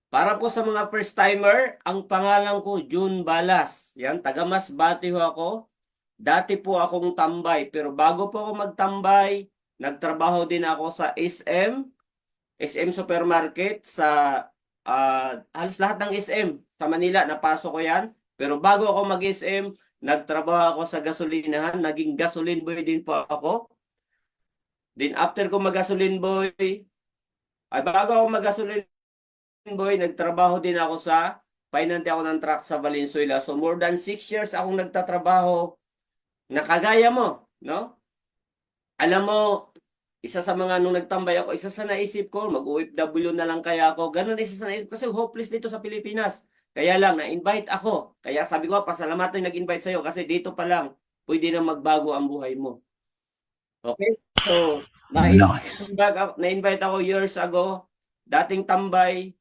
Para po sa mga first timer, ang pangalan ko June Balas. Yan, taga Masbate ho ako. Dati po akong tambay, pero bago po ako magtambay, nagtrabaho din ako sa SM Supermarket sa halos lahat ng SM sa Manila, napasok ko yan. Pero bago ako mag-SM, nagtrabaho ako sa gasolinahan, naging gasoline boy din po ako. Then after ko mag-gasoline boy, ay bago ako mag-gasoline boy, nagtrabaho din ako sa painante ako ng truck sa Valenzuela. So more than 6 years akong nagtatrabaho na kagaya mo, no? Alam mo, isa sa mga nung nagtambay ako, isa sa naisip ko, mag-OFW na lang kaya ako. Ganun isa sa naisip ko kasi hopeless dito sa Pilipinas. Kaya lang, na-invite ako. Kaya sabi ko, pasalamatan yung nag-invite sa'yo kasi dito pa lang, pwede na magbago ang buhay mo. Okay? So, Nice. na-invite ako years ago, dating tambay,